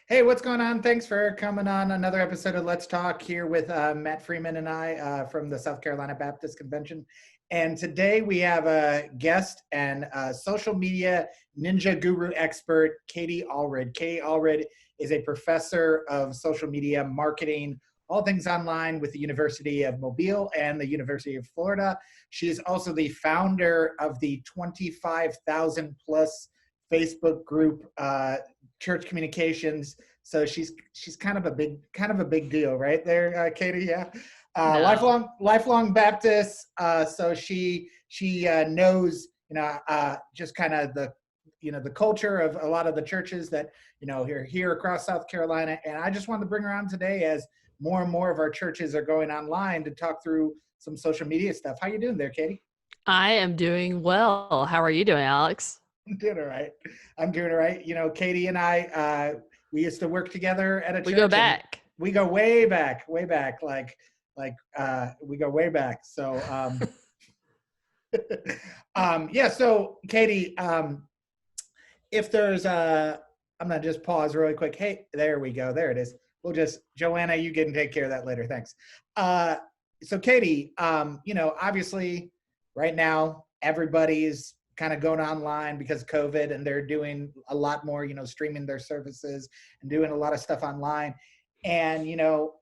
Hey, what's going on? Thanks for coming on another episode of Let's Talk here with Matt Freeman and I from the South Carolina Baptist Convention. And today we have a guest and social media ninja guru expert, Katie Allred. Katie Allred is a professor of social media marketing, all things online with the University of Mobile and the University of Florida. She is also the founder of the 25,000 plus Facebook group, Church Communications. So she's kind of a big deal, right there, Katie. Yeah, No. lifelong Baptist. So she knows just kind of the culture of a lot of the churches that are here across South Carolina. And I just wanted to bring her on today as more and more of our churches are going online to talk through some social media stuff. How you doing there, Katie? I am doing well. How are you doing, Alex? I'm doing all right. I'm doing all right. Katie and I, we used to work together at a We go church, and back. we go way back, like we go way back. So, yeah. So, Katie, if there's I'm gonna just pause really quick. Hey, there we go. There it is. Joanna, you can take care of that later. Thanks. So, Katie, obviously, right now everybody's kind of going online because of COVID, and they're doing a lot more, streaming their services and doing a lot of stuff online. And,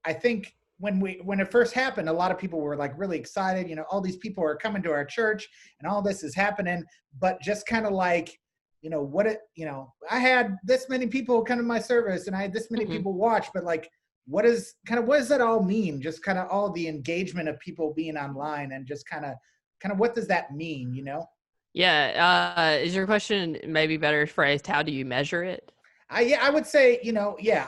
I think when it first happened, a lot of people were like really excited, all these people are coming to our church and all this is happening, but just kind of like, I had this many people come to my service and I had this many hmm people watch, but like, what does that all mean? Just kind of all the engagement of people being online and just kind of what does that mean? Yeah. Is your question maybe better phrased? How do you measure it? I would say,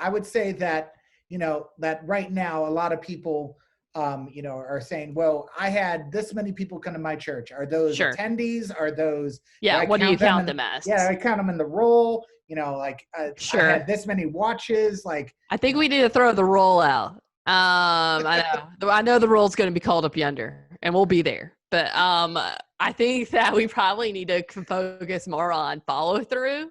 I would say that, that right now a lot of people, are saying, well, I had this many people come to my church. Are those Sure. attendees? Are those, do Yeah. I What do you count them count in? them as? Yeah, I count them in the roll. Like I Sure. had this many watches. Like, I think we need to throw the roll out. I know the roll's going to be called up yonder, and we'll be there. But I think that we probably need to focus more on follow through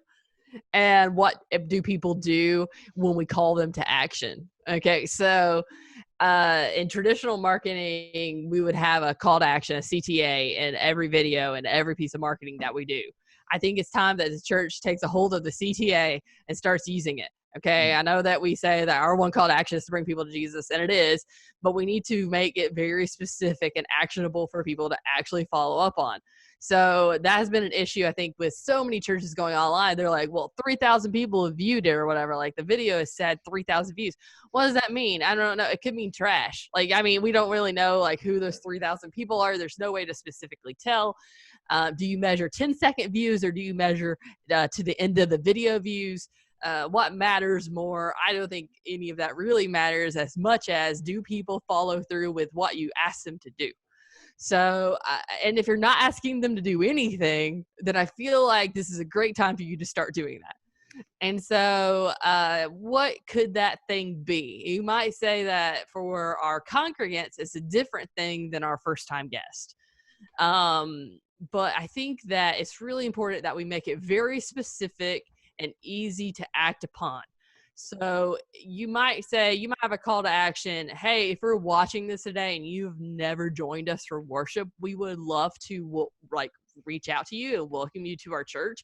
and what do people do when we call them to action. Okay, so in traditional marketing, we would have a call to action, a CTA, in every video and every piece of marketing that we do. I think it's time that the church takes a hold of the CTA and starts using it. Okay, I know that we say that our one call to action is to bring people to Jesus, and it is, but we need to make it very specific and actionable for people to actually follow up on. So that has been an issue, I think, with so many churches going online. They're like, well, 3,000 people have viewed it or whatever. Like the video has said 3,000 views. What does that mean? I don't know. It could mean trash. Like, I mean, we don't really know like who those 3,000 people are. There's no way to specifically tell. Do you measure 10-second views or do you measure to the end of the video views? What matters more? I don't think any of that really matters as much as do people follow through with what you ask them to do. So, and if you're not asking them to do anything, then I feel like this is a great time for you to start doing that. And so, what could that thing be? You might say that for our congregants, it's a different thing than our first time guest. But I think that it's really important that we make it very specific and easy to act upon. So you might have a call to action. Hey, if you're watching this today and you've never joined us for worship, we would love to reach out to you and welcome you to our church.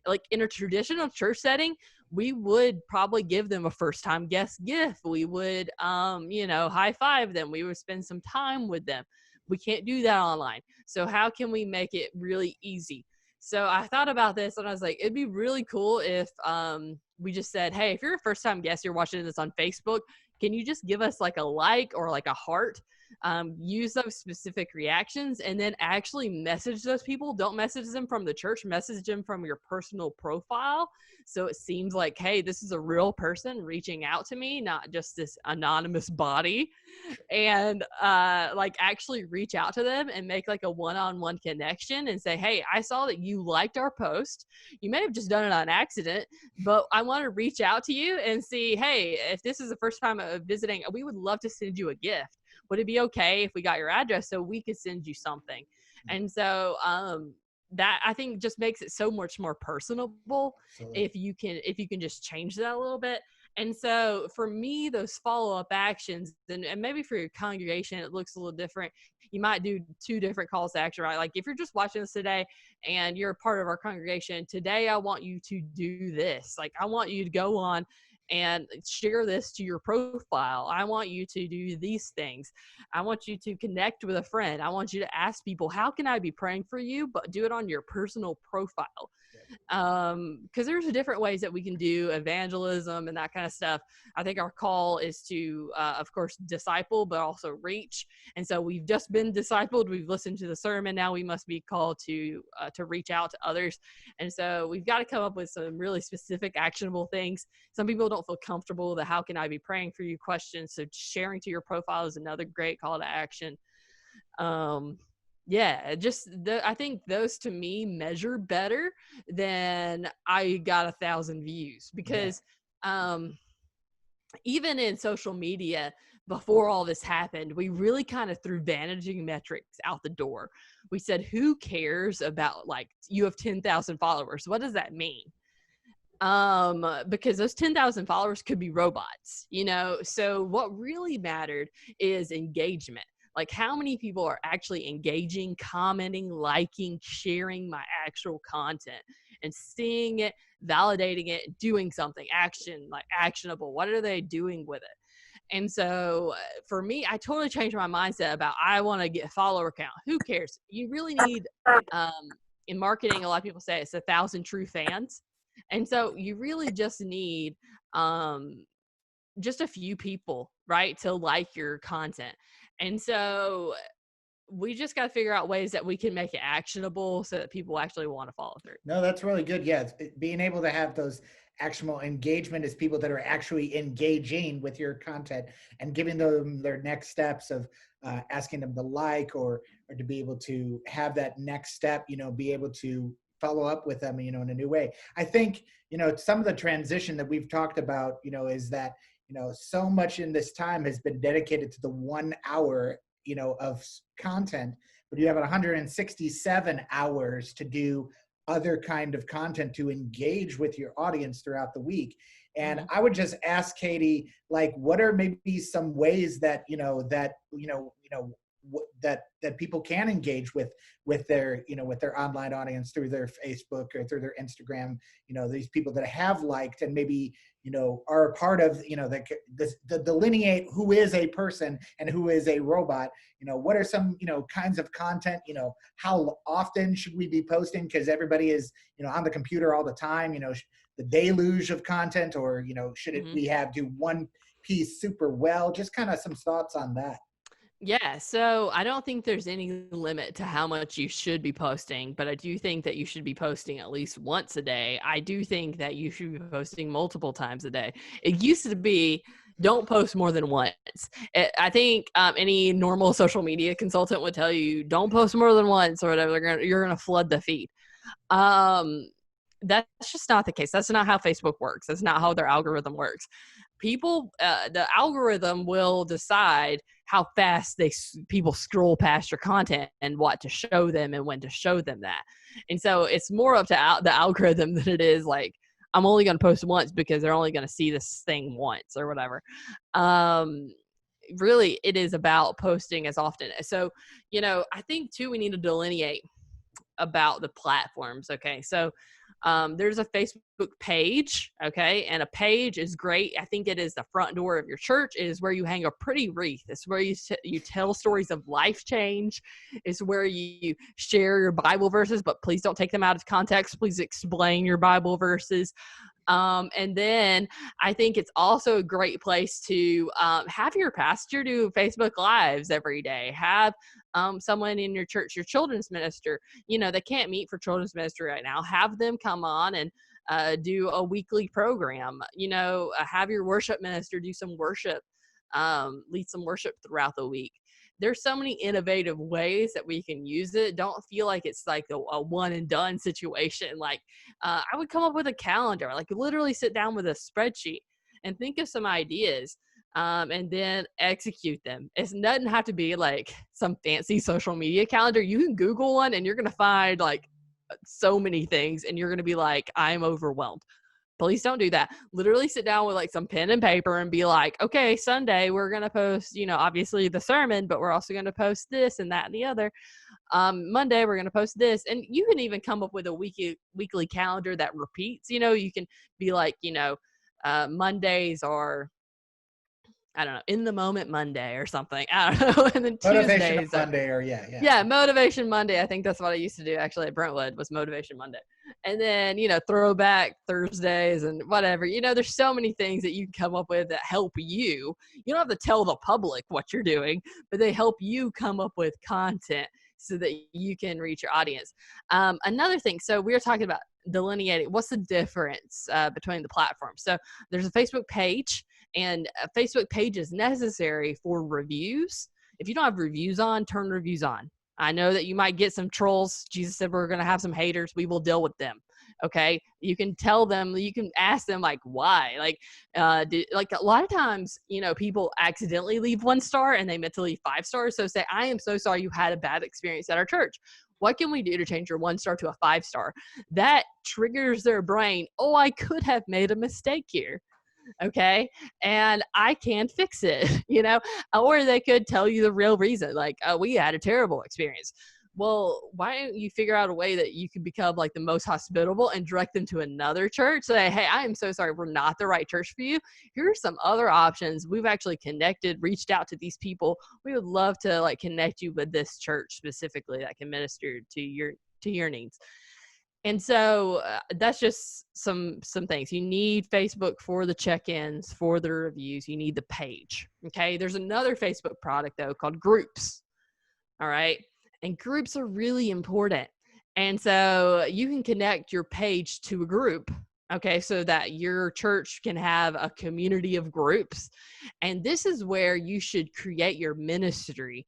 Like in a traditional church setting, we would probably give them a first time guest gift. We would, high five them. We would spend some time with them. We can't do that online. So how can we make it really easy? So I thought about this and I was like, it'd be really cool if we just said, hey, if you're a first time guest, you're watching this on Facebook, can you just give us like a like or like a heart? Use those specific reactions and then actually message those people. Don't message them from the church, message them from your personal profile. So it seems like, hey, this is a real person reaching out to me, not just this anonymous body. And actually reach out to them and make like a one-on-one connection and say, hey, I saw that you liked our post. You may have just done it on accident, but I want to reach out to you and see, hey, if this is the first time of visiting, we would love to send you a gift. Would it be okay if we got your address so we could send you something? And so that I think just makes it so much more personable. Absolutely. If you can just change that a little bit. And so for me, those follow-up actions, and maybe for your congregation, it looks a little different. You might do 2 different calls to action, right? Like if you're just watching this today and you're a part of our congregation, today I want you to do this. Like I want you to go on and share this to your profile. I want you to do these things. I want you to connect with a friend. I want you to ask people, how can I be praying for you? But do it on your personal profile. Because there's different ways that we can do evangelism and that kind of stuff. I think our call is to, of course, disciple, but also reach. And so we've just been discipled. We've listened to the sermon. Now we must be called to reach out to others. And so we've got to come up with some really specific, actionable things. Some people don't feel comfortable with the "how can I be praying for you" question. So sharing to your profile is another great call to action. Yeah, I think those to me measure better than I got 1,000 views, because even in social media before all this happened, we really kind of threw vanity metrics out the door. We said, who cares about, like, you have 10,000 followers? What does that mean? Because those 10,000 followers could be robots, you know? So what really mattered is engagement. Like how many people are actually engaging, commenting, liking, sharing my actual content and seeing it, validating it, doing something, action, like actionable. What are they doing with it? And so for me, I totally changed my mindset about, I want to get a follower count. Who cares? You really need, in marketing, a lot of people say it's 1,000 true fans. And so you really just need, just a few people, right, to like your content. And so we just got to figure out ways that we can make it actionable so that people actually want to follow through. No, that's really good. Yeah, being able to have those actionable engagement is people that are actually engaging with your content and giving them their next steps of asking them to like or to be able to have that next step, you know, be able to follow up with them, you know, in a new way. I think, you know, some of the transition that we've talked about, you know, is that, you know, so much in this time has been dedicated to the 1 hour, you know, of content, but you have 167 hours to do other kind of content to engage with your audience throughout the week. And I would just ask Katie, like, what are maybe some ways that, that people can engage with their, you know, with their online audience through their Facebook or through their Instagram, you know, these people that have liked and maybe, you know, are a part of, you know, the delineate who is a person and who is a robot. You know, what are some, you know, kinds of content, you know, how often should we be posting? Because everybody is, you know, on the computer all the time, you know, the deluge of content, or, you know, should it we have do one piece super well? Just kind of some thoughts on that. Yeah, so I don't think there's any limit to how much you should be posting, but I do think that you should be posting at least once a day. I do think that you should be posting multiple times a day. It used to be, don't post more than once. I think any normal social media consultant would tell you, don't post more than once or whatever. You're gonna flood the feed. That's just not the case. That's not how Facebook works. That's not how their algorithm works. People, the algorithm will decide how fast people scroll past your content and what to show them and when to show them that. And so it's more up to the algorithm than it is like, I'm only going to post once because they're only going to see this thing once or whatever. Really, it is about posting as often. So, you know, I think too, we need to delineate about the platforms. Okay. So there's a Facebook page. Okay. And a page is great. I think it is the front door of your church. It is where you hang a pretty wreath. It's where you tell stories of life change. It's where you share your Bible verses, but please don't take them out of context. Please explain your Bible verses. And then I think it's also a great place to have your pastor do Facebook Lives every day. Have someone in your church, your children's minister, you know, they can't meet for children's ministry right now. Have them come on and do a weekly program. You know, have your worship minister do some worship, lead some worship throughout the week. There's so many innovative ways that we can use it. Don't feel like it's like a one and done situation. Like I would come up with a calendar, like literally sit down with a spreadsheet and think of some ideas and then execute them. It doesn't have to be like some fancy social media calendar. You can Google one and you're going to find like so many things and you're going to be like, I'm overwhelmed. Please don't do that. Literally sit down with like some pen and paper and be like, okay, Sunday, we're going to post, obviously the sermon, but we're also going to post this and that and the other. Monday, we're going to post this. And you can even come up with a weekly calendar that repeats. You can be like, Mondays are, I don't know, in the moment Monday or something. I don't know. And then Motivation Tuesdays Monday or yeah. Yeah, Motivation Monday. I think that's what I used to do actually at Brentwood was Motivation Monday. And then, Throwback Thursdays and whatever. There's so many things that you can come up with that help you. You don't have to tell the public what you're doing, but they help you come up with content so that you can reach your audience. Another thing, so we were talking about delineating what's the difference between the platforms. So there's a Facebook page, and a Facebook page is necessary for reviews. If you don't have reviews on, turn reviews on. I know that you might get some trolls. Jesus said we're going to have some haters. We will deal with them. Okay. You can tell them, you can ask them like, why? Like a lot of times, people accidentally leave 1 star and they meant to leave 5 stars. So say, I am so sorry you had a bad experience at our church. What can we do to change your 1 star to a 5 star? That triggers their brain. Oh, I could have made a mistake here. Okay. And I can fix it, or they could tell you the real reason. Like, we had a terrible experience. Well, why don't you figure out a way that you can become like the most hospitable and direct them to another church? Say, hey, I am so sorry. We're not the right church for you. Here are some other options. We've actually reached out to these people. We would love to like connect you with this church specifically that can minister to your needs. And so that's just some things. You need Facebook for the check-ins, for the reviews. You need the page. Okay. There's another Facebook product though called groups. All right. And groups are really important. And so you can connect your page to a group. Okay. So that your church can have a community of groups. And this is where you should create your ministry.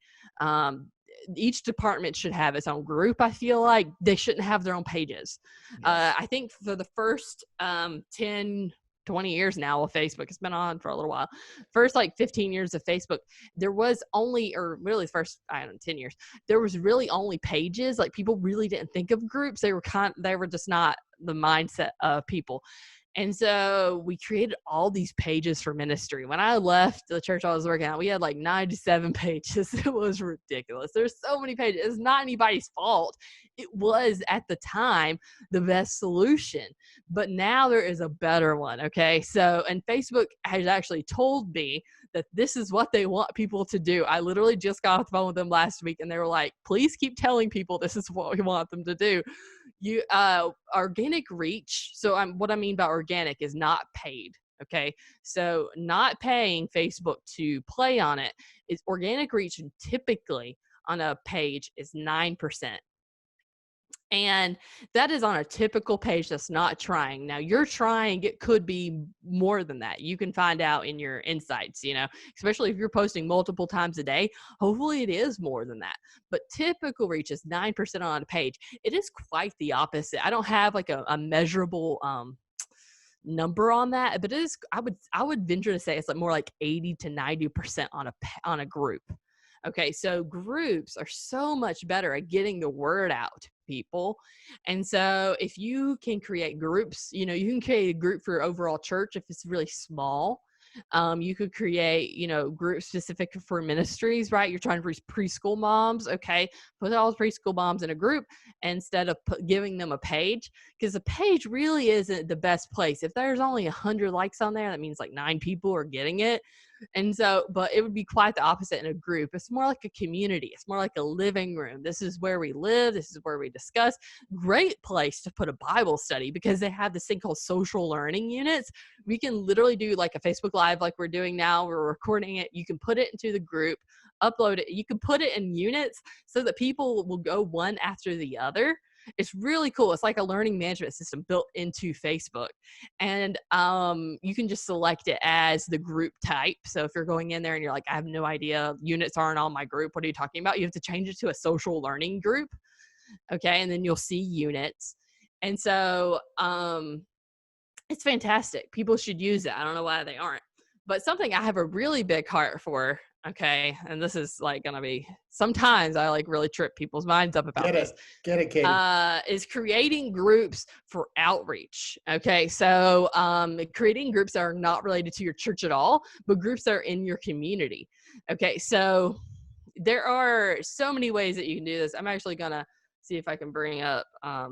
Each department should have its own group. I feel like they shouldn't have their own pages. Yes. I think for the first 10, 20 years now of Facebook, it's been on for a little while. First, like 15 years of Facebook, there was only, or really first, 10 years, there was really only pages. Like people really didn't think of groups. They were just not the mindset of people. And so we created all these pages for ministry. When I left the church I was working at, we had like 97 pages. It was ridiculous. There's so many pages. It's not anybody's fault. It was at the time the best solution, but now there is a better one. Okay. So, and Facebook has actually told me that this is what they want people to do. I literally just got off the phone with them last week and they were like, please keep telling people this is what we want them to do. Organic reach. So what I mean by organic is not paid. Okay. So not paying Facebook to play on it is organic reach. And typically on a page is 9%. And that is on a typical page that's not trying. Now you're trying, it could be more than that. You can find out in your insights, especially if you're posting multiple times a day, hopefully it is more than that. But typical reach is 9% on a page. It is quite the opposite. I don't have like a measurable number on that, but it is, I would venture to say it's like more like 80 to 90% on a group. Okay, so groups are so much better at getting the word out to people. And so if you can create groups, you can create a group for your overall church if it's really small. You could create, groups specific for ministries, right? You're trying to reach preschool moms. Okay. Put all the preschool moms in a group instead of giving them a page, because a page really isn't the best place. If there's only 100 likes on there, that means like 9 people are getting it. And so, but it would be quite the opposite in a group. It's more like a community. It's more like a living room. This is where we live. This is where we discuss. Great place to put a Bible study because they have this thing called social learning units. We can literally do like a Facebook Live like we're doing now. We're recording it. You can put it into the group, upload it. You can put it in units so that people will go one after the other. It's really cool. It's like a learning management system built into Facebook. And you can just select it as the group type. So if you're going in there and you're like, I have no idea, units aren't on my group, what are you talking about? You have to change it to a social learning group. Okay. And then you'll see units. And so it's fantastic. People should use it. I don't know why they aren't. But something I have a really big heart for Okay. And this is like going to be, sometimes I like really trip people's minds up about this. Get it, Katie. Is creating groups for outreach. Okay. So creating groups that are not related to your church at all, but groups that are in your community. Okay. So there are so many ways that you can do this. I'm actually going to see if I can bring up a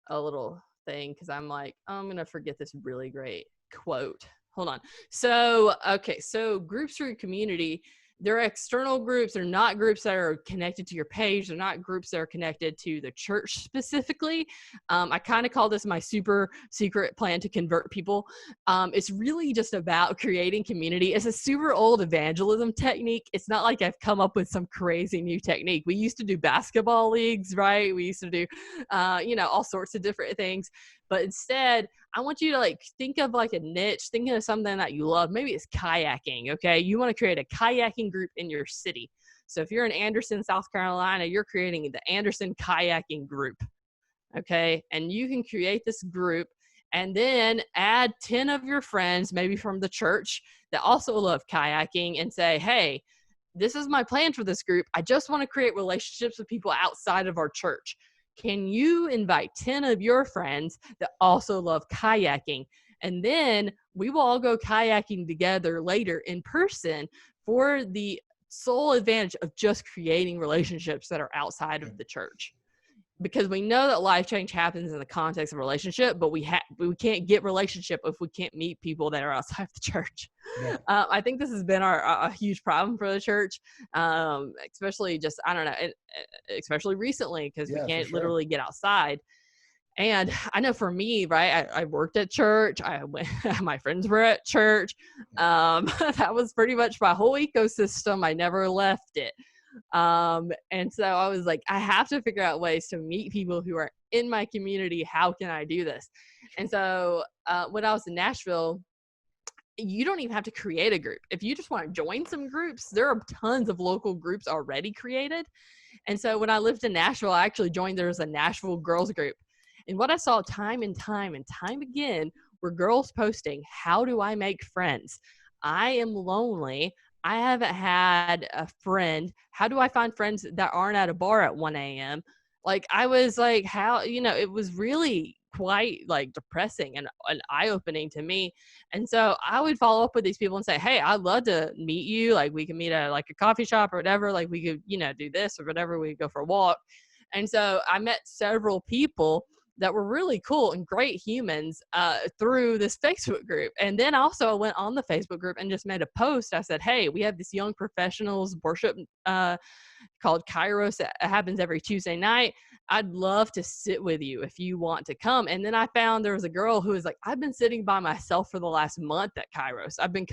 little thing, because I'm like, oh, I'm going to forget this really great quote. Hold on. So, okay. So groups for your community, they're external groups. They're not groups that are connected to your page. They're not groups that are connected to the church specifically. I kind of call this my super secret plan to convert people. It's really just about creating community. It's a super old evangelism technique. It's not like I've come up with some crazy new technique. We used to do basketball leagues, right? We used to do, all sorts of different things. But instead, I want you to like think of like a niche, think of something that you love. Maybe it's kayaking, okay? You want to create a kayaking group in your city. So if you're in Anderson, South Carolina, you're creating the Anderson kayaking group, okay? And you can create this group and then add 10 of your friends, maybe from the church, that also love kayaking, and say, hey, this is my plan for this group. I just want to create relationships with people outside of our church. Can you invite 10 of your friends that also love kayaking? And then we will all go kayaking together later in person for the sole advantage of just creating relationships that are outside of the church. Because we know that life change happens in the context of relationship, but we can't get relationship if we can't meet people that are outside of the church. Yeah. I think this has been a huge problem for the church, especially just, I don't know, especially recently, because we can't literally get outside. And I know for me, right, I worked at church. My friends were at church. That was pretty much my whole ecosystem. I never left it. And so I was like, I have to figure out ways to meet people who are in my community. How can I do this? And so when I was in Nashville, you don't even have to create a group. If you just want to join some groups, there are tons of local groups already created. And so when I lived in Nashville, I actually joined, there was a Nashville girls group. And what I saw time and time again were girls posting, how do I make friends? I am lonely. I haven't had a friend. How do I find friends that aren't at a bar at 1 a.m.? Like, I was like, how, it was really quite like depressing and eye-opening to me. And so I would follow up with these people and say, hey, I'd love to meet you. Like, we can meet at like a coffee shop or whatever. Like, we could, do this or whatever. We could go for a walk. And so I met several people that were really cool and great humans through this Facebook group. And then also I went on the Facebook group and just made a post. I said, hey, we have this young professionals worship called Kairos that happens every Tuesday night. I'd love to sit with you if you want to come. And then I found there was a girl who was like, I've been sitting by myself for the last month at Kairos. I've been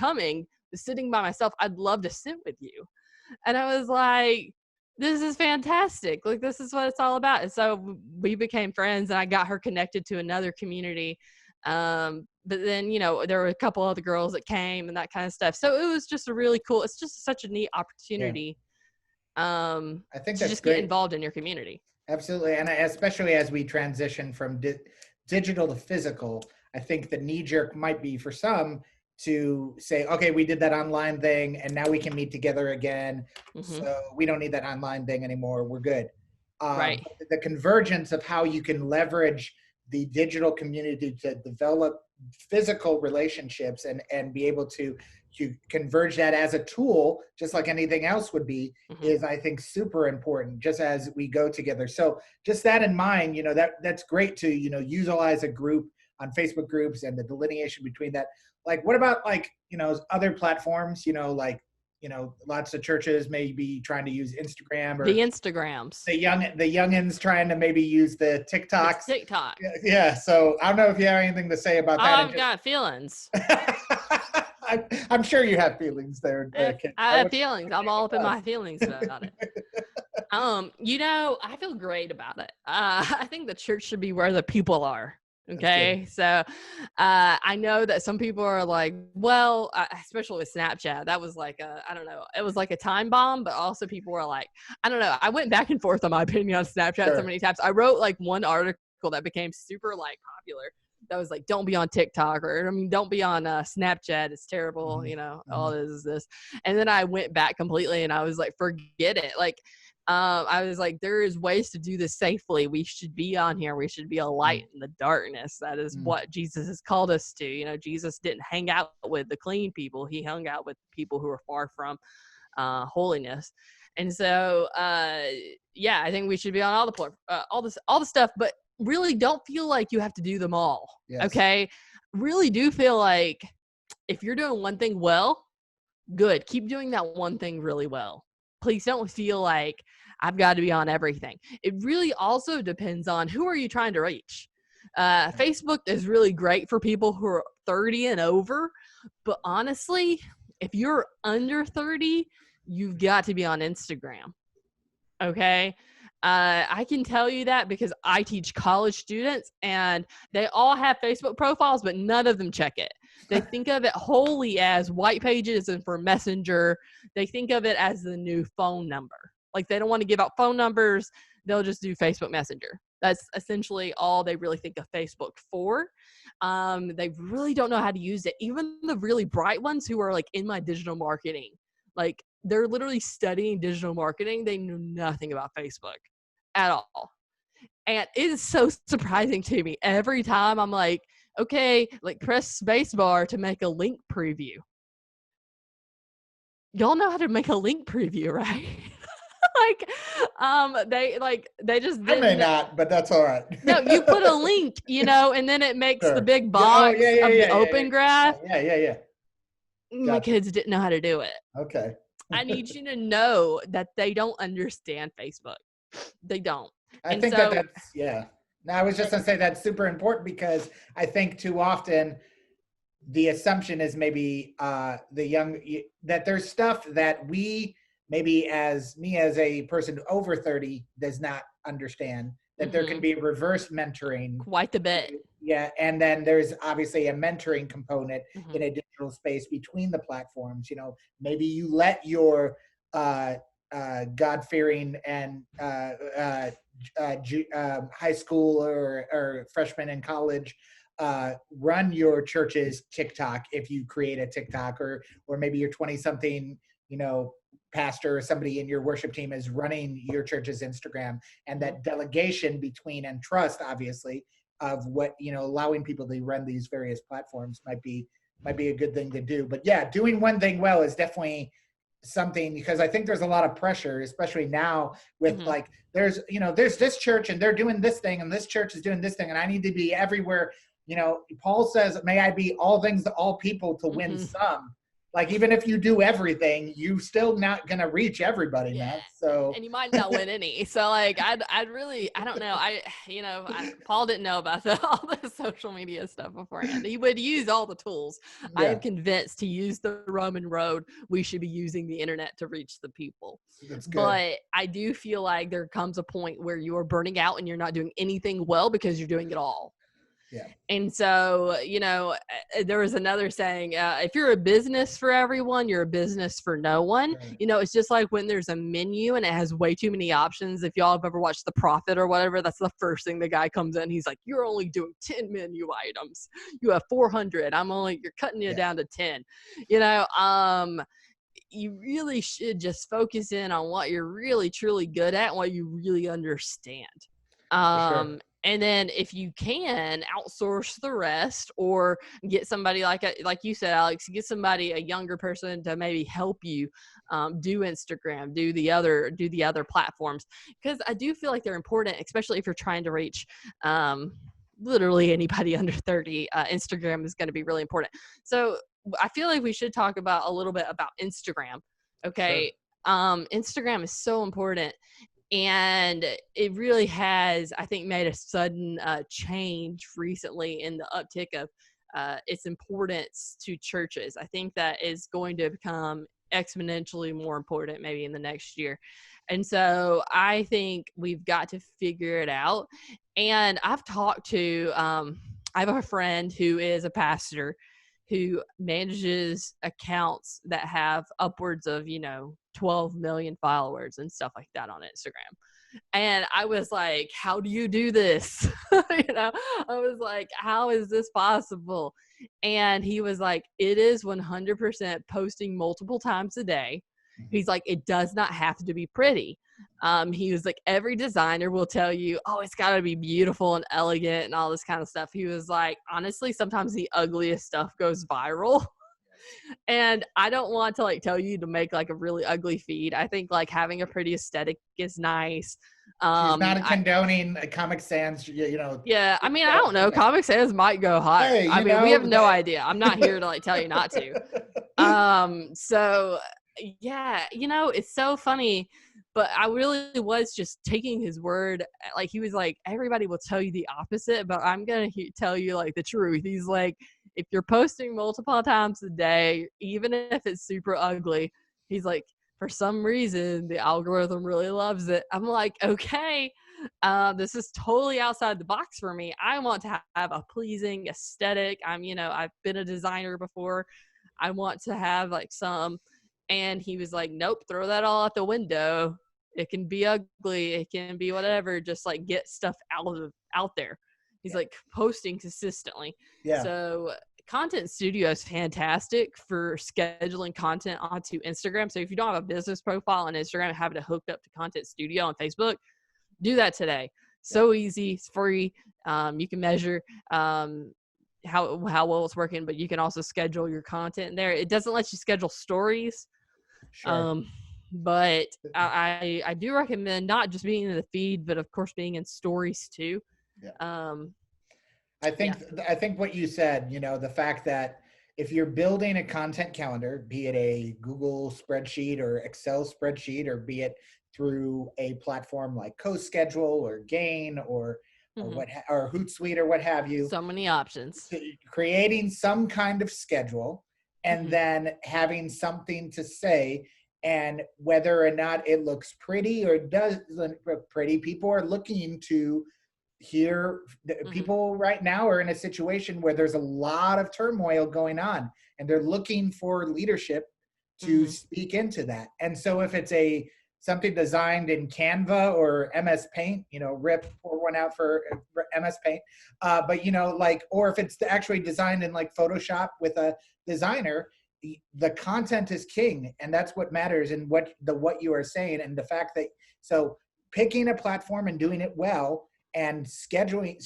sitting by myself. I'd love to sit with you. And I was like, this is fantastic. Like, this is what it's all about. And so we became friends, and I got her connected to another community. But then, there were a couple other girls that came and that kind of stuff. So it was just it's just such a neat opportunity. I think to that's just great. Get involved in your community. Absolutely. And especially as we transition from digital to physical, I think the knee jerk might be for some to say, okay, we did that online thing and now we can meet together again. Mm-hmm. So we don't need that online thing anymore. We're good. Right. The convergence of how you can leverage the digital community to develop physical relationships and be able to converge that as a tool, just like anything else would be, mm-hmm. is, I think, super important just as we go together. So just that in mind, that's great to, utilize a group on Facebook groups and the delineation between that. Like, what about other platforms, lots of churches may be trying to use Instagram or the Instagrams, the youngins trying to maybe use the TikToks. It's TikTok. Yeah. So I don't know if you have anything to say about that. I've got feelings. I'm sure you have feelings there. I have feelings. I'm all up in my feelings about it. I feel great about it. I think the church should be where the people are. Okay. So I know that some people are like, well, especially with Snapchat, that was like I don't know, it was like a time bomb, but also people were like, I don't know. I went back and forth on my opinion on Snapchat so many times. I wrote like one article article that became super like popular. That was like, don't be on TikTok, or I mean, don't be on Snapchat. It's terrible, Mhm. you know. Mhm. All this is this. And then I went back completely, and I was like, forget it. Like, I was like, there is ways to do this safely. We should be on here. We should be a light in the darkness. That is Mm. what Jesus has called us to. You know, Jesus didn't hang out with the clean people. He hung out with people who are far from holiness. And so, yeah, I think we should be on all the stuff, but really don't feel like you have to do them all. Yes. Okay. Really do feel like if you're doing one thing well, good. Keep doing that one thing really well. Please don't feel like I've got to be on everything. It really also depends on who are you trying to reach. Facebook is really great for people who are 30 and over, but honestly, if you're under 30, you've got to be on Instagram. Okay. I can tell you that because I teach college students and they all have Facebook profiles, but none of them check it. They think of it wholly as white pages and for Messenger. They think of it as the new phone number. Like they don't want to give out phone numbers. They'll just do Facebook Messenger. That's essentially all they really think of Facebook for. They really don't know how to use it. Even the really bright ones who are like in my digital marketing, like they're literally studying digital marketing. They knew nothing about Facebook at all. And it is so surprising to me. Every time I'm like, okay, like press spacebar to make a link preview. Y'all know how to make a link preview, right? they just I may didn't. not, but that's all right. No, you put a link, you know, and then it makes the Sure. big Yeah, box of the open graph. Yeah. My Gotcha. kids didn't know how to do it. Okay. I need you to know that they don't understand Facebook. They don't. I And think so, that's yeah. Now I was just gonna say that's super important because I think too often the assumption is maybe that there's stuff that we maybe as me as a person over 30 does not understand, that there can be reverse mentoring. quite a bit. Yeah, and then there's obviously a mentoring component Mhm. in a digital space between the platforms. You know, maybe you let your God-fearing and high school or freshman in college run your church's TikTok if you create a TikTok, or maybe your 20-something, you know, pastor or somebody in your worship team is running your church's Instagram, and that delegation between and trust, obviously, of what, you know, allowing people to run these various platforms might be a good thing to do. But yeah, doing one thing well is definitely something, because I think there's a lot of pressure, especially now with like, there's this church and they're doing this thing and this church is doing this thing and I need to be everywhere. You know, Paul says, may I be all things to all people to win some. Like, even if you do everything, you still not going to reach everybody, man. So, and you might not win any. So like, I don't know. Paul didn't know about all the social media stuff beforehand. He would use all the tools. yeah. I am convinced to use the Roman road, we should be using the internet to reach the people. That's good. But I do feel like there comes a point where you are burning out and you're not doing anything well because you're doing it all. Yeah. And so, you know, there was another saying, if you're a business for everyone, you're a business for no one. Right. You know, it's just like when there's a menu and it has way too many options. If y'all have ever watched The Prophet or whatever, that's the first thing the guy comes in. He's like, you're only doing 10 menu items. You have 400. You're cutting you down to 10. You know, you really should just focus in on what you're really, truly good at and what you really understand. Sure. And then if you can, outsource the rest, or get somebody like you said, Alex, get somebody, a younger person, to maybe help you do Instagram, do the other platforms, because I do feel like they're important, especially if you're trying to reach literally anybody under 30. Instagram is going to be really important. So I feel like we should talk about a little bit about Instagram. Okay. Sure. Instagram is so important. And it really has, I think, made a sudden change recently in the uptick of its importance to churches. I think that is going to become exponentially more important maybe in the next year. And so I think we've got to figure it out. And I've talked to, I have a friend who is a pastor who manages accounts that have upwards of, 12 million followers and stuff like that on Instagram. And I was like, how do you do this? I was like, how is this possible? And he was like, it is 100% posting multiple times a day. He's like, it does not have to be pretty. He was like, every designer will tell you, oh, it's got to be beautiful and elegant and all this kind of stuff. He was like, honestly, sometimes the ugliest stuff goes viral. And I don't want to like tell you to make like a really ugly feed. I think like having a pretty aesthetic is nice. She's not condoning Comic Sans, Yeah, I mean, I don't know. Comic Sans might go higher. Hey, I mean, we have no idea. I'm not here to like tell you not to. So yeah, it's so funny, but I really was just taking his word. Like he was like, everybody will tell you the opposite, but I'm gonna tell you like the truth. He's like, if you're posting multiple times a day, even if it's super ugly, he's like, for some reason the algorithm really loves it. I'm like, okay, this is totally outside the box for me. I want to have a pleasing aesthetic. I've been a designer before. I want to have like some. And he was like, nope, throw that all out the window. It can be ugly. It can be whatever. Just like get stuff out there. He's like posting consistently. Yeah. So Content Studio is fantastic for scheduling content onto Instagram. So if you don't have a business profile on Instagram and have it hooked up to Content Studio on Facebook, do that today. So easy. It's free. You can measure how well it's working, but you can also schedule your content in there. It doesn't let you schedule stories. Sure. But I do recommend not just being in the feed, but of course being in stories too. Yeah. I think what you said, the fact that if you're building a content calendar, be it a Google spreadsheet or Excel spreadsheet, or be it through a platform like CoSchedule or Gain or Hootsuite or what have you. So many options. Creating some kind of schedule and then having something to say, and whether or not it looks pretty or doesn't look pretty, people are looking to hear. People right now are in a situation where there's a lot of turmoil going on, and they're looking for leadership to speak into that. And so if it's something designed in Canva or MS Paint, rip, pour one out for MS Paint. But or if it's actually designed in like Photoshop with a designer, the content is king, and that's what matters. And what you are saying, and the fact that, so picking a platform and doing it well, and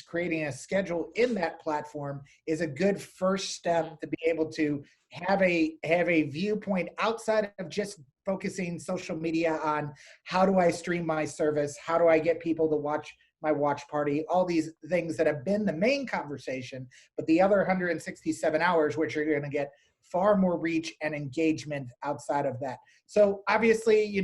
creating a schedule in that platform is a good first step to be able to have a viewpoint outside of just focusing social media on how do I stream my service, how do I get people to watch my watch party, all these things that have been the main conversation, but the other 167 hours, which are going to get far more reach and engagement outside of that. So obviously,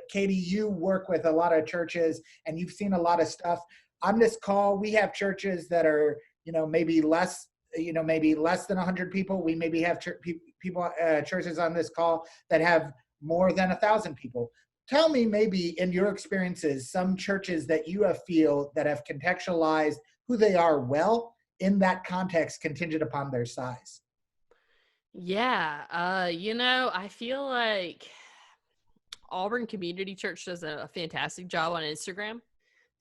Katie, you work with a lot of churches and you've seen a lot of stuff. On this call, we have churches that are, maybe less than 100 people. We maybe have churches on this call that have more than 1,000 people. Tell me, maybe in your experiences, some churches that you feel that have contextualized who they are well in that context, contingent upon their size. Yeah, I feel like Auburn Community Church does a fantastic job on Instagram.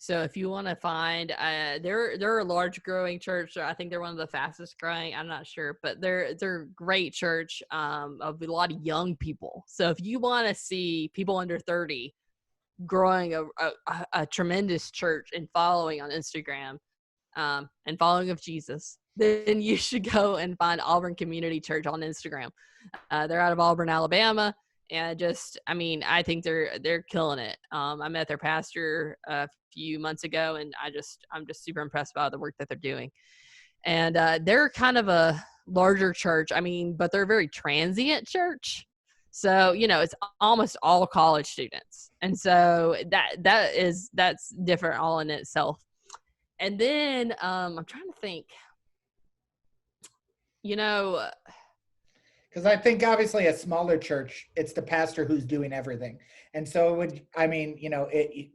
So if you want to find, they're a large growing church. I think they're one of the fastest growing. I'm not sure, but they're a great church of a lot of young people. So if you want to see people under 30 growing a tremendous church and following on Instagram and following of Jesus, then you should go and find Auburn Community Church on Instagram. They're out of Auburn, Alabama. And I think they're killing it. I met their pastor a few months ago, and I'm just super impressed by the work that they're doing. And they're kind of a larger church, but they're a very transient church. So, it's almost all college students. And so that's different all in itself. And then I'm trying to think, because I think obviously a smaller church, it's the pastor who's doing everything. And so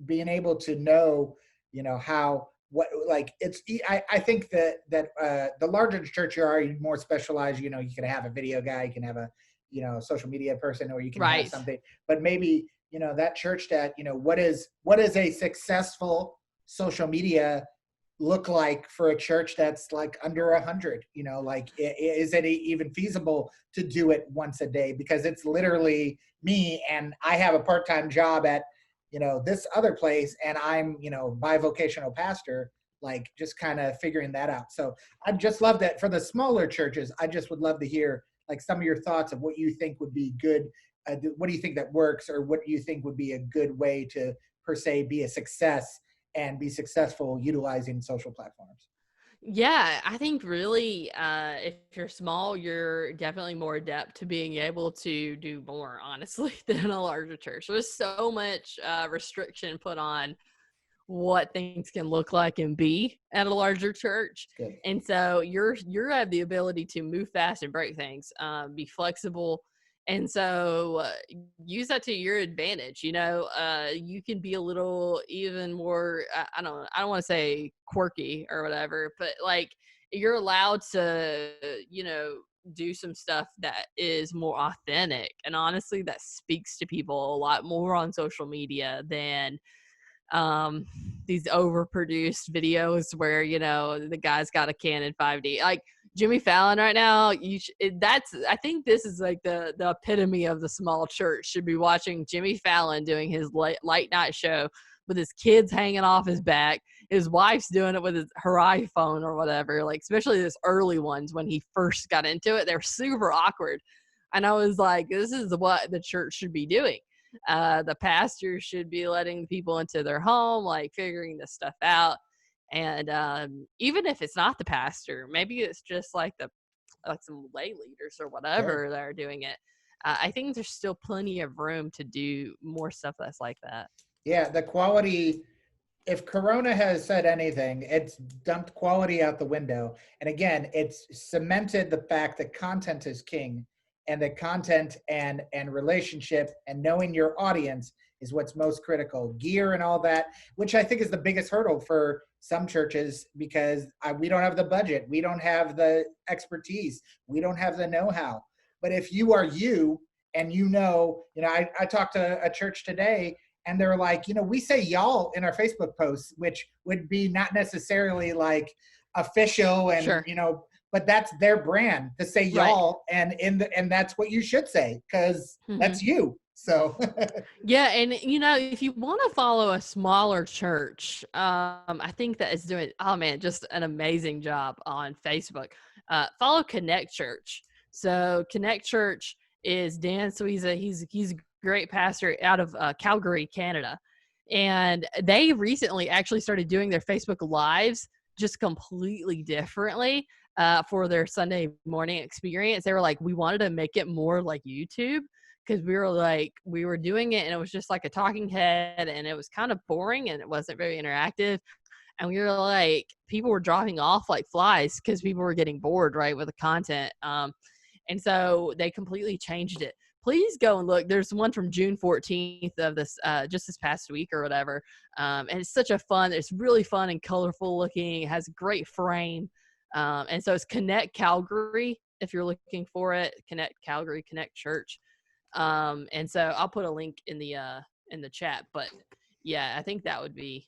being able to know, I think that the larger church you are, you're more specialized, you can have a video guy, you can have a, social media person, or you can have something, but maybe, that church that, what is a successful social media look like for a church that's like under 100? Like, is it even feasible to do it once a day? Because it's literally me, and I have a part-time job at, this other place, and I'm, bivocational pastor, like just kind of figuring that out. So I'd just love that for the smaller churches. I just would love to hear like some of your thoughts of what you think would be good. What do you think that works, or what do you think would be a good way to, per se, be a success and be successful utilizing social platforms? Yeah, I think really, if you're small, you're definitely more adept to being able to do more, honestly, than a larger church. There's so much restriction put on what things can look like and be at a larger church. Good. And so you have the ability to move fast and break things, be flexible. And so use that to your advantage. You can be a little even more, I don't want to say quirky or whatever, but like you're allowed to, do some stuff that is more authentic. And honestly, that speaks to people a lot more on social media than these overproduced videos where the guy's got a Canon 5D. Like Jimmy Fallon right now, I think this is like the epitome of the small church. Should be watching Jimmy Fallon doing his late night show with his kids hanging off his back. His wife's doing it with her iPhone or whatever. Like especially this early ones when he first got into it, they're super awkward. And I was like, this is what the church should be doing. The pastor should be letting people into their home, like figuring this stuff out. And even if it's not the pastor, maybe it's just like some lay leaders or whatever that are doing it. I think there's still plenty of room to do more stuff that's like that. Yeah, the quality, if Corona has said anything, it's dumped quality out the window. And again, it's cemented the fact that content is king, and that content and relationship and knowing your audience is what's most critical. Gear and all that, which I think is the biggest hurdle for some churches, because we don't have the budget. We don't have the expertise. We don't have the know-how. But if you are you, and I talked to a church today, and they're like, we say y'all in our Facebook posts, which would be not necessarily like official and, sure. But that's their brand to say y'all, right. and that's what you should say, because that's you. So yeah, and if you want to follow a smaller church, I think that is doing just an amazing job on Facebook. Follow Connect Church. So Connect Church is Dan Suiza. He's a great pastor out of Calgary, Canada, and they recently actually started doing their Facebook Lives just completely differently. For their Sunday morning experience. They were like, we wanted to make it more like YouTube, because we were doing it and it was just like a talking head and it was kind of boring and it wasn't very interactive. And we were like, people were dropping off like flies because people were getting bored, right, with the content. And so they completely changed it. Please go and look. There's one from June 14th of this, just this past week or whatever. And it's it's really fun and colorful looking. It has a great frame. And so it's Connect Calgary, if you're looking for it. Connect Calgary, Connect Church. And so I'll put a link in the chat. But yeah, I think that would be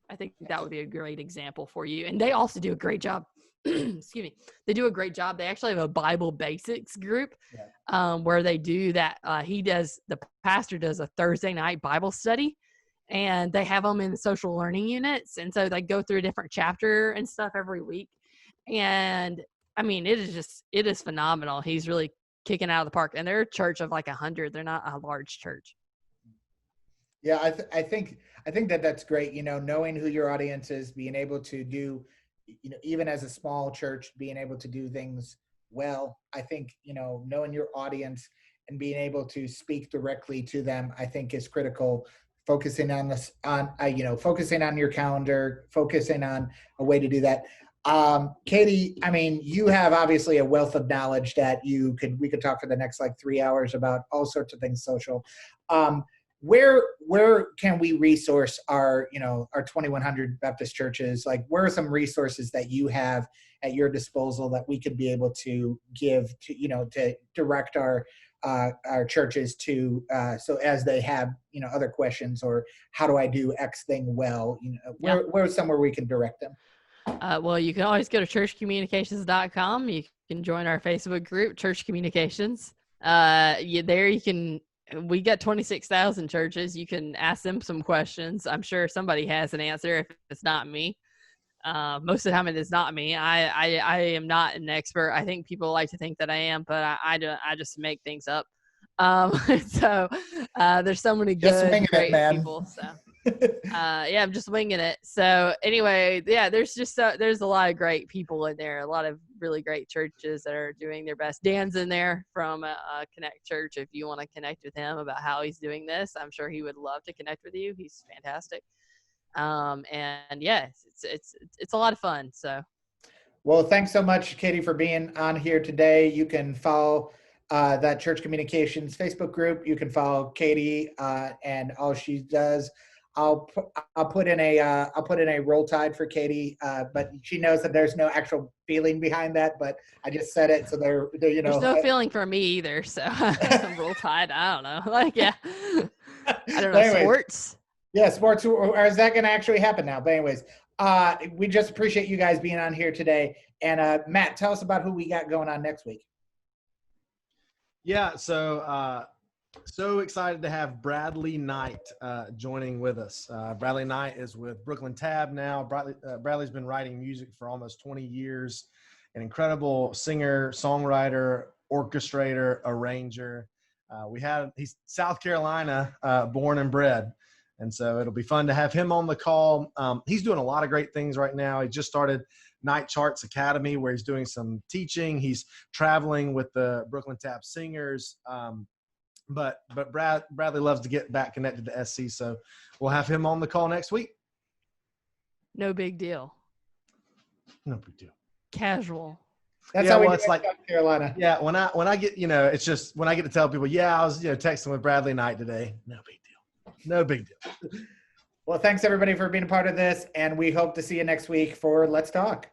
a great example for you. And they also do a great job. Excuse me. They do a great job. They actually have a Bible Basics group where they do that. The pastor does a Thursday night Bible study. And they have them in the social learning units. And so they go through a different chapter and stuff every week. And I mean, it is phenomenal. He's really kicking out of the park. And they're a church of like 100. They're not a large church. Yeah, I think that's great. Knowing who your audience is, being able to do, even as a small church, being able to do things well. I think, knowing your audience and being able to speak directly to them, I think is critical. Focusing on focusing on your calendar, focusing on a way to do that. Katie, I mean, you have obviously a wealth of knowledge that we could talk for the next like 3 hours about all sorts of things social. where can we resource our, our 2100 Baptist churches? Like, where are some resources that you have at your disposal that we could be able to give to, to direct our churches to, so as they have, other questions, or how do I do X thing well, where's somewhere we can direct them? Well, you can always go to churchcommunications.com. You can join our Facebook group, Church Communications. We got 26,000 churches. You can ask them some questions. I'm sure somebody has an answer if it's not me. Most of the time it is not me. I am not an expert. I think people like to think that I am, but I just make things up. So there's so many good, great people. So I'm just winging it. So anyway, there's a lot of great people in there, a lot of really great churches that are doing their best. Dan's in there from Connect Church. If you want to connect with him about how he's doing this, I'm sure he would love to connect with you. He's fantastic. It's a lot of fun. So, well, thanks so much, Katie, for being on here today. You can follow that Church Communications Facebook group. You can follow Katie and all she does. I'll put in a roll tide for Katie, but she knows that there's no actual feeling behind that. But I just said it, so there's no feeling for me either. So roll tide, I don't know. I don't know. Anyways, sports. Yeah, sports. Or is that going to actually happen now? But anyways, we just appreciate you guys being on here today. And Matt, tell us about who we got going on next week. Yeah, so excited to have Bradley Knight joining with us. Bradley Knight is with Brooklyn Tab now. Bradley's been writing music for almost 20 years, an incredible singer, songwriter, orchestrator, arranger. He's South Carolina born and bred. And so it'll be fun to have him on the call. He's doing a lot of great things right now. He just started Night Charts Academy, where he's doing some teaching. He's traveling with the Brooklyn Tab Singers. But Bradley loves to get back connected to SC, so we'll have him on the call next week. No big deal. No big deal. Casual. That's how we do it in South Carolina. Yeah, when I get, it's just when I get to tell people, I was, texting with Bradley Knight today. No big deal. No big deal. Well, thanks everybody for being a part of this, and we hope to see you next week for Let's Talk.